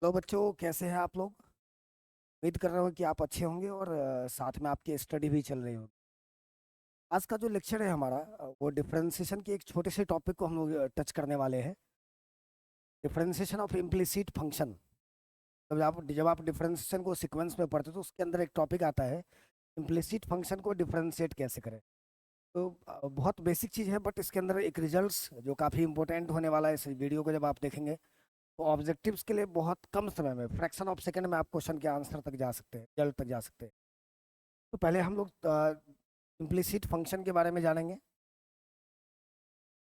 तो बच्चों कैसे हैं आप लोग। उम्मीद कर रहा हूँ कि आप अच्छे होंगे और साथ में आपकी स्टडी भी चल रही होगी। आज का जो लेक्चर है हमारा वो डिफरेंशिएशन के एक छोटे से टॉपिक को हम लोग टच करने वाले हैं। Differentiation of implicit function. जब आप डिफरेंशिएशन को सीक्वेंस में पढ़ते हो तो उसके अंदर एक टॉपिक आता है, इम्प्लिसिट फंक्शन को डिफरेंशिएट कैसे करें। तो बहुत बेसिक चीज़ है, बट इसके अंदर एक रिजल्ट्स जो काफ़ी इंपॉर्टेंट होने वाला है। इस वीडियो को जब आप देखेंगे तो ऑब्जेक्टिव्स के लिए बहुत कम समय में, फ्रैक्शन ऑफ सेकंड में, आप क्वेश्चन के आंसर तक जा सकते हैं, रिजल्ट तक जा सकते हैं। तो पहले हम लोग इम्प्लिसिट फंक्शन के बारे में जानेंगे।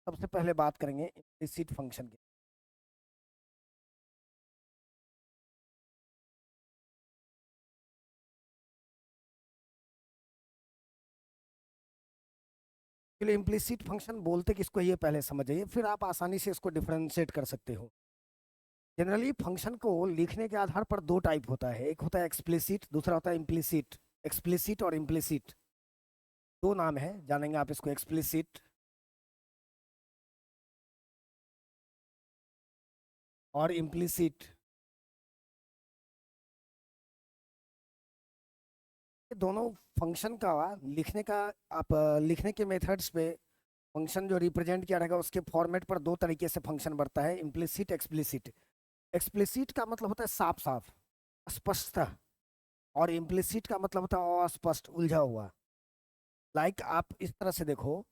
सबसे पहले बात करेंगे इम्प्लिसिट फंक्शन की। के लिए इम्प्लिसिट फंक्शन बोलते किसको, ये पहले समझ जाइए, फिर आप आसानी से इसको डिफरेंशिएट कर सकते हो। जनरली फंक्शन को लिखने के आधार पर दो टाइप होता है, एक होता है एक्सप्लिसिट, दूसरा होता है इम्प्लिसिट। एक्सप्लिसिट और इम्प्लिसिट दो नाम है, जानेंगे आप इसको। एक्सप्लिसिट और इम्प्लिसिट, ये दोनों फंक्शन का लिखने का, आप लिखने के मेथड्स पे, फंक्शन जो रिप्रेजेंट किया रहेगा उसके फॉर्मेट पर दो तरीके से फंक्शन बढ़ता है, इम्प्लिसिट एक्सप्लिसिट। एक्सप्लिसिट का मतलब होता है साफ साफ, स्पष्ट, और इम्प्लिसिट का मतलब होता है अस्पष्ट, उलझा हुआ। आप इस तरह से देखो,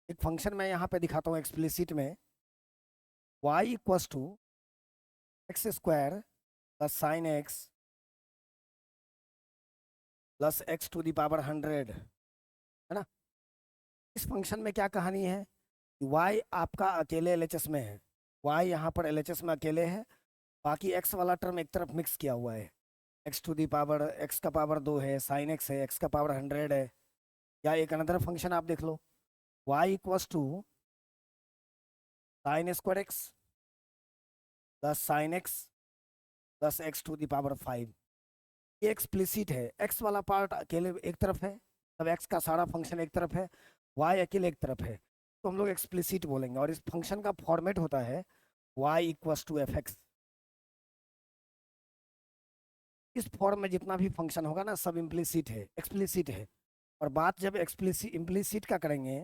एक फंक्शन मैं यहाँ पे दिखाता हूँ एक्सप्लिसिट में। y equals to x square plus sine x plus x to the power 100, है ना। इस फंक्शन में क्या कहानी है, y आपका अकेले एलएचएस में है। y यहाँ पर एलएचएस में अकेले है, बाकी x वाला टर्म एक तरफ मिक्स किया हुआ है। X to the power, x का पावर 2 है, साइन एक्स है, एक्स का पावर 100 है। या एक अनदर फंक्शन आप देख लो, y equals to sine square x plus sine x plus x to the power 5। ये एक्सप्लिसिट है, एक्स वाला पार्ट अकेले एक तरफ है, तब एक्स का सारा फंक्शन एक तरफ है, y अकेले एक तरफ है, तो हम लोग एक्सप्लिसिट बोलेंगे। और इस फंक्शन का फॉर्मेट होता है y equals to f x. इस फॉर्म में जितना भी फंक्शन होगा ना, सब इम्प्लिसिट है, एक्सप्लिसिट है। और बात जब एक्सप्लिसिट इम्प्लिसिट का करेंगे,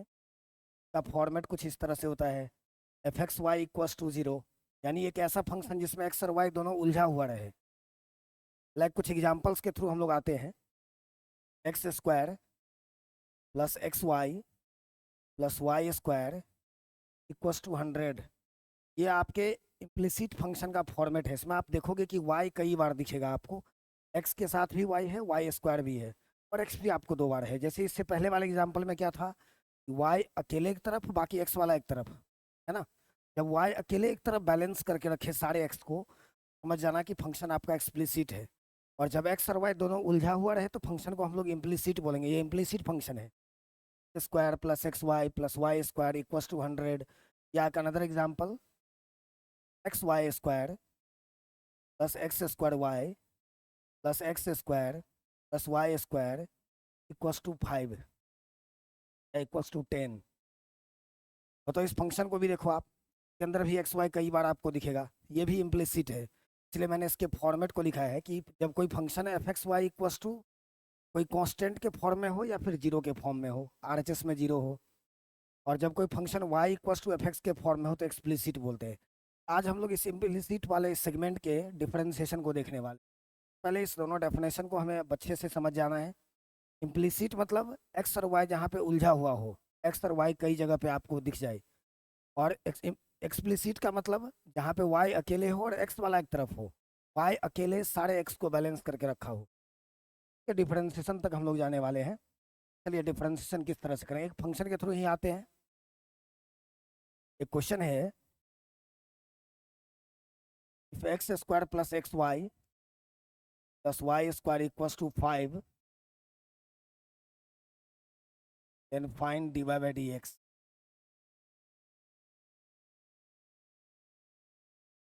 का फॉर्मेट कुछ इस तरह से होता है, f x y equals to 0, यानी एक ऐसा फंक्शन जिसमें एक्स और वाई दोनों उलझा हुआ रहे। कुछ एग्जांपल्स के थ्रू हम लोग आते हैं। X square plus x y plus y square equals to 100, ये आपके इम्प्लिसिट फंक्शन का फॉर्मेट है। इसमें आप देखोगे कि वाई कई बार दिखेगा आपको, एक्स के साथ भी वाई है, वाई स्क्वायर भी है, और एक्स भी आपको दो बार है। जैसे इससे पहले वाले एग्जाम्पल में क्या था, वाई अकेले एक तरफ, बाकी एक्स वाला एक तरफ, है ना। जब वाई अकेले एक तरफ बैलेंस करके रखे सारे एक्स को, समझ जाना कि फंक्शन आपका एक्सप्लिसिट है। और जब एक्स और वाई दोनों उलझा हुआ रहे तो फंक्शन को हम लोग इम्प्लिसिट बोलेंगे, ये इम्प्लिसिट फंक्शन है। Square plus y square equals to 100। या another example, x y square plus x square y plus x square plus y square equals to 5 या इक्वस टू 10। तो इस फंक्शन को भी देखो आप, के अंदर भी एक्स वाई कई बार आपको दिखेगा, ये भी इम्प्लिसिट है। इसलिए मैंने इसके फॉर्मेट को लिखा है कि जब कोई फंक्शन है f x y equals to कोई कांस्टेंट के फॉर्म में हो या फिर जीरो के फॉर्म में हो, आरएचएस में जीरो हो, और जब कोई function y equals to f x के फॉर्म में हो तो एक्सप्लिसिट बोलते हैं। आज हम लोग इस इम्प्लिसिट वाले सेगमेंट के डिफरेंशिएशन को देखने वाले। पहले इस दोनों डेफिनेशन को हमें अच्छे से समझ जाना है। इम्प्लिसिट मतलब एक्स और वाई जहाँ पे उलझा हुआ हो, एक्स और वाई कई जगह पे आपको दिख जाए। और एक्सप्लिसिट का मतलब जहाँ पे वाई अकेले हो और एक्स वाला एक तरफ हो, वाई अकेले सारे एक्स को बैलेंस करके रखा हो। तो डिफरेंशिएशन तक हम लोग जाने वाले हैं। चलिए डिफरेंशिएशन किस तरह से करें, एक फंक्शन के थ्रू ही आते हैं। एक क्वेश्चन है, if x square plus x y plus y square equals to 5, then find dy by D x.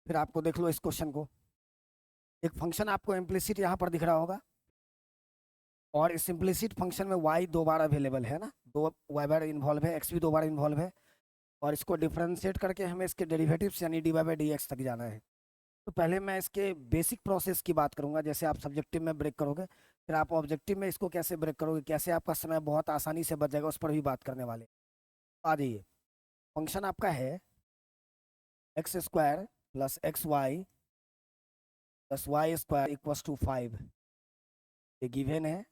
फिर आपको देख लो इस क्वेश्चन को, एक फंक्शन आपको इम्प्लिसिट यहाँ पर दिख रहा होगा, और इस इम्प्लिसिट फंक्शन में y दो बार अवेलेबल है ना, दो y बार इन्वॉल्व है, x भी दो बार इन्वॉल्व है। और इसको डिफरेंशिएट करके हमें इसके डेरिवेटिव्स यानी dy बाई डी एक्स तक जाना है। तो पहले मैं इसके बेसिक प्रोसेस की बात करूंगा, जैसे आप सब्जेक्टिव में ब्रेक करोगे, फिर आप ऑब्जेक्टिव में इसको कैसे ब्रेक करोगे, कैसे आपका समय बहुत आसानी से बच जाएगा, उस पर भी बात करने वाले। आ जाइए। फंक्शन आपका है x square plus x y plus y square equals to 5। ये गिवन है।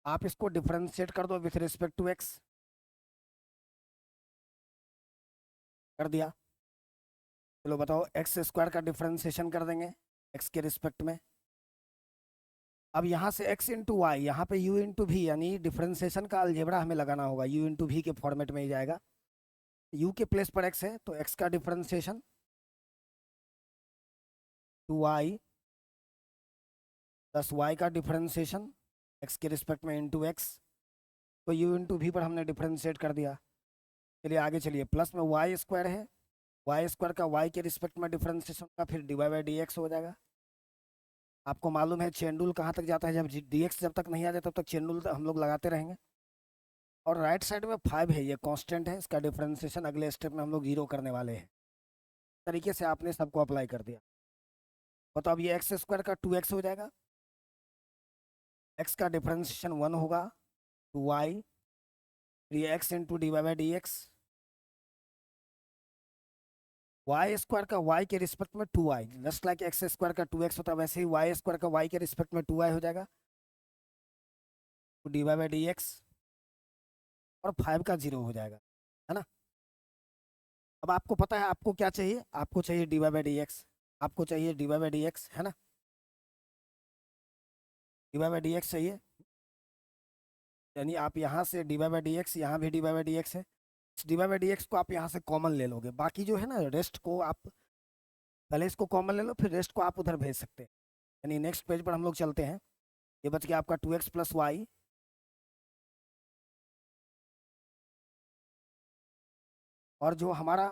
आप इसको डिफरेंशिएट कर दो विथ रिस्पेक्ट टू एक्स। कर दिया। चलो बताओ, एक्स स्क्वायर का डिफरेंशिएशन कर देंगे एक्स के रिस्पेक्ट में। अब यहाँ से x इंटू वाई, यहाँ पे u इंटू भी, यानी डिफरेंशिएशन का अलजेब्रा हमें लगाना होगा, u इंटू भी के फॉर्मेट में ही जाएगा। u के प्लेस पर x है तो x का डिफरेंशिएशन 2y प्लस y का डिफरेंशिएशन x के रिस्पेक्ट में इंटू एक्स। तो u इंटू भी पर हमने डिफरेंशिएट कर दिया। चलिए आगे चलिए, प्लस में वाई स्क्वायर है, वाई स्क्वायर का वाई के रिस्पेक्ट में डिफरेंशिएशन का, फिर डिवाइड बाई डी एक्स हो जाएगा। आपको मालूम है चेन रूल कहाँ तक जाता है, जब डी एक्स जब तक नहीं आ जाए तब तक चेन रूल हम लोग लगाते रहेंगे। और राइट साइड में 5 है, ये कांस्टेंट है, इसका डिफरेंशिएशन अगले स्टेप में हम लोग 0 करने वाले हैं। तरीके से आपने सबको अप्लाई कर दिया। बताओ अब ये एक्स स्क्वायर का 2x हो जाएगा, एक्स का डिफरेंशिएशन 1 होगा, 2y, ये x into d Y by D x. Y square का वाई के रिस्पेक्ट में 2y, just like x square का 2x होता है, वैसे ही वाई स्क्वायर का वाई के रिस्पेक्ट में 2y हो जाएगा, d Y by D x. और 5 का 0 हो जाएगा, है ना। अब आपको पता है आपको क्या चाहिए, आपको चाहिए D Y by D X, आपको चाहिए D Y by D X, है ना। D Y by D X चाहिए, यानी आप यहाँ से D Y by D X, यहाँ भी D Y by D X है, D Y by D X को आप यहाँ से कॉमन ले लोगे, बाकी जो है ना रेस्ट को आप पहले इसको कॉमन ले लो, फिर रेस्ट को आप उधर भेज सकते हैं। यानी नेक्स्ट पेज पर हम लोग चलते हैं। ये बच गया आपका 2x प्लस वाई, और जो हमारा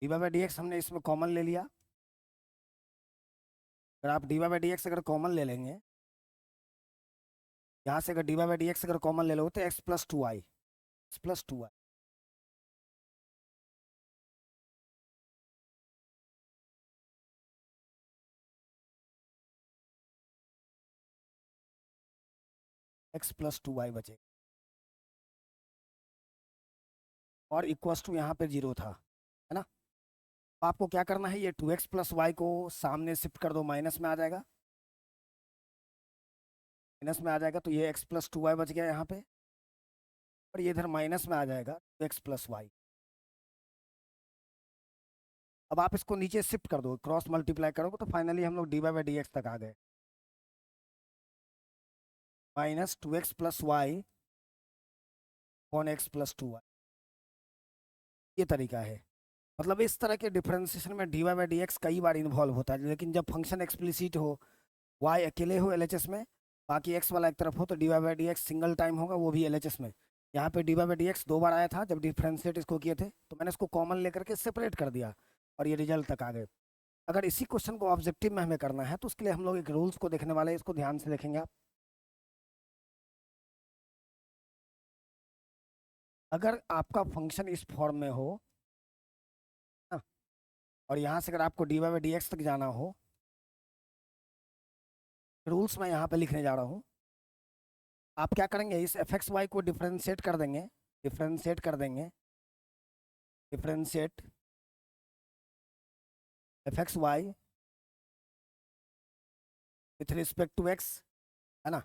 d Y by D x हमने इसमें कॉमन ले लिया। अगर आप d Y by D x अगर कॉमन ले लेंगे, यहाँ से अगर d Y by D x अगर कॉमन ले लो तो x plus two I, x plus two I. X plus two y बचे, और इक्वस टू यहाँ पे 0 था, है ना। तो आपको क्या करना है, ये 2x प्लस वाई को सामने शिफ्ट कर दो, माइनस में आ जाएगा, माइनस में आ जाएगा, तो ये x प्लस टू वाई बच गया यहाँ पे, और ये इधर माइनस में आ जाएगा 2x प्लस वाई। अब आप इसको नीचे शिफ्ट कर दो, क्रॉस मल्टीप्लाई करोगे तो फाइनली हम लोग d Y by D x तक आ गए, minus 2x plus y upon x plus two y. ये तरीका है। मतलब इस तरह के डिफरेंशिएशन में d Y by D x कई बार इन्वॉल्व होता है, लेकिन जब फंक्शन एक्सप्लिसिट हो, वाई अकेले हो एलएचएस में, बाकी एक्स वाला एक तरफ हो, तो d Y by D x single time होगा, वो भी एलएचएस में। यहाँ पे d Y by D x 2 बार आया था जब डिफरेंशिएट इसको किए थे, तो मैंने इसको कॉमन लेकर के सेपरेट कर दिया और ये रिजल्ट तक आ गए। अगर इसी क्वेश्चन को ऑब्जेक्टिव में हमें करना है तो उसके लिए हम लोग एक रूल्स को देखने वाले हैं, इसको ध्यान से देखेंगे आप। अगर आपका फंक्शन इस फॉर्म में हो ना, और यहाँ से अगर आपको d Y by D x तक जाना हो, रूल्स मैं यहाँ पे लिखने जा रहा हूँ। आप क्या करेंगे, इस एफ एक्स वाई को डिफ्रेंशिएट कर देंगे, डिफ्रेंशिएट कर देंगे, differentiate f x y with respect to x, है ना।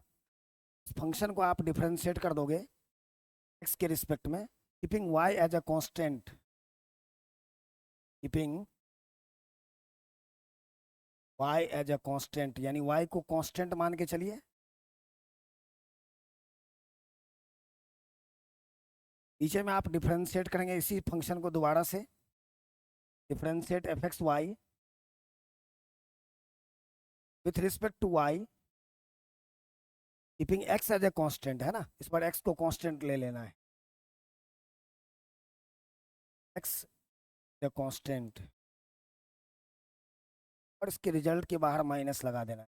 इस फंक्शन को आप डिफ्रेंशिएट कर दोगे एक्स के रिस्पेक्ट में, keeping y as a constant, keeping y as a constant, यानी वाई को कांस्टेंट मान के चलिए। नीचे में आप डिफ्रेंशिएट करेंगे इसी फंक्शन को दोबारा से, differentiate f x y with respect to y, keeping x as a constant, है ना। इस बार एक्स को कांस्टेंट ले लेना है, एक्स ए कांस्टेंट, और इसके रिजल्ट के बाहर माइनस लगा देना है।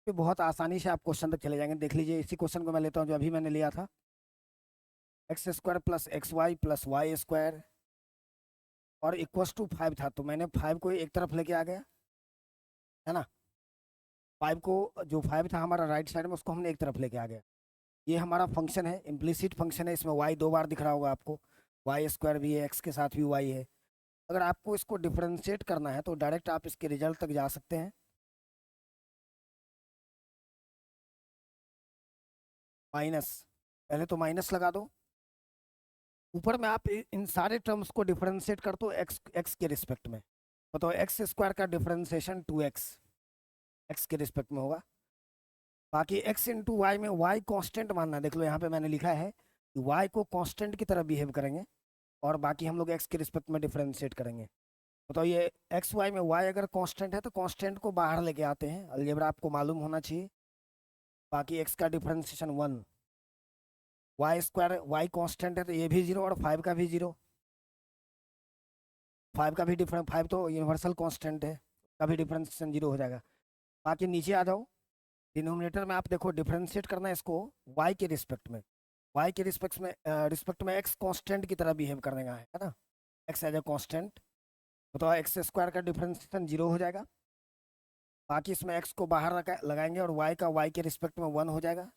कि बहुत आसानी से आप क्वेश्चन तक चले जाएंगे। देख लीजिए, इसी क्वेश्चन को मैं लेता हूँ जो अभी मैंने लिया था, x square plus x y plus y square और इक्वस टू 5 था, तो मैंने 5 को एक तरफ लेके आ गया, है ना। 5 को, जो 5 था हमारा राइट साइड में, उसको हमने एक तरफ लेके आ गया। ये हमारा फंक्शन है, इम्प्लिसिट फंक्शन है, इसमें वाई 2 बार दिख रहा होगा आपको, वाई स्क्वायर भी है, एक्स के साथ भी वाई है। अगर आपको इसको डिफरेंशिएट करना है तो डायरेक्ट आप इसके रिजल्ट तक जा सकते हैं। माइनस, पहले तो माइनस लगा दो, ऊपर में आप इन सारे टर्म्स को डिफरेंशिएट कर दो एक्स एक्स के रिस्पेक्ट में। बताओ, एक्स स्क्वायर का डिफरेंशिएशन 2x एक्स के रिस्पेक्ट में होगा। बाकी x इंटू वाई में y कांस्टेंट मानना है। देख लो यहाँ पे मैंने लिखा है कि y को कांस्टेंट की तरह बिहेव करेंगे और बाकी हम लोग x के रिस्पेक्ट में डिफरेंशिएट करेंगे। बताओ, ये एक्स वाई में y अगर कांस्टेंट है तो कांस्टेंट को बाहर लेके आते हैं, अलजेब्रा आपको मालूम होना चाहिए। बाकी x का differentiation 1, y square, y constant है तो ये भी 0 और 5 का भी 0, 5 का भी डिफरेंस, 5 तो यूनिवर्सल कांस्टेंट है, का भी डिफरेंशिएशन 0 हो जाएगा। बाकी नीचे आ जाओ, डिनोमिनेटर में आप देखो डिफरेंशिएट करना है इसको y के रिस्पेक्ट में, y के रिस्पेक्ट में x कांस्टेंट की तरह बिहेव करने का है ना, x एज ए कांस्टेंट। तो एक्स स्क्वायर का डिफरेंशिएशन 0 हो जाएगा। बाकी इसमें x को बाहर लगाएंगे और y का y के रिस्पेक्ट में 1 हो जाएगा,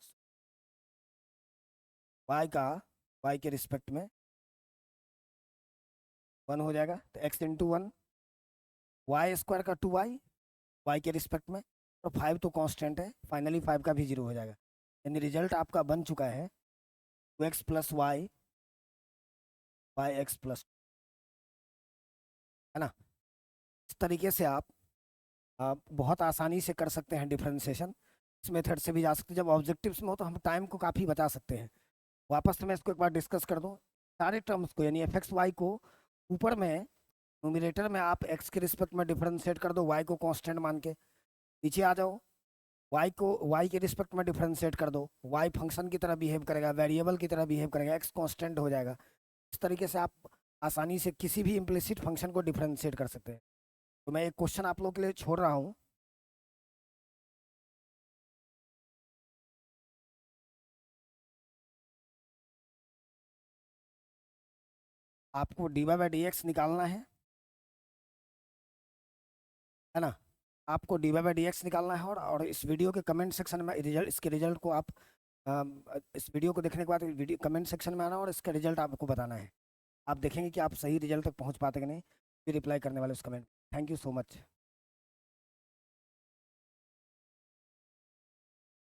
y का y के रिस्पेक्ट में 1 हो जाएगा। तो x इंटू 1, वाई स्क्वायर का 2y y के रिस्पेक्ट में, और 5 तो कांस्टेंट है, फाइनली 5 का भी 0 हो जाएगा। यानी रिजल्ट आपका बन चुका है 2x plus y by x plus, है ना। इस तरीके से आप बहुत आसानी से कर सकते हैं डिफरेंशिएशन। इस मेथड से भी जा सकते हैं। जब ऑब्जेक्टिव्स में हो तो हम टाइम को काफ़ी बचा सकते हैं। वापस से मैं इसको एक बार डिस्कस कर दूं, सारे टर्म्स को यानी एफ एक्स वाई को ऊपर में न्यूमिनेटर में आप एक्स के रिस्पेक्ट में डिफरेंशिएट कर दो, वाई को कांस्टेंट मान के। नीचे आ जाओ, वाई को वाई के रिस्पेक्ट में डिफरेंशिएट कर दो, वाई फंक्शन की तरह बिहेव करेगा, वेरिएबल की तरह बिहेव करेगा, एक्स कांस्टेंट हो जाएगा। इस तरीके से आप आसानी से किसी भी इम्प्लिसिट फंक्शन को डिफरेंशिएट कर सकते हैं। तो मैं एक क्वेश्चन आप लोग के लिए छोड़ रहा हूँ। आपको d Y by D x निकालना है ना। आपको d Y by D x निकालना है और इस वीडियो के कमेंट सेक्शन में रिजल्ट, इसके रिजल्ट को आप इस वीडियो को देखने के बाद वीडियो कमेंट सेक्शन में आना और इसका रिजल्ट आपको बताना है। आप देखेंगे कि आप सही रिजल्ट तक पहुंच पाते कि नहीं, फिर रिप्लाई करने वाले उस comment. Thank you so much.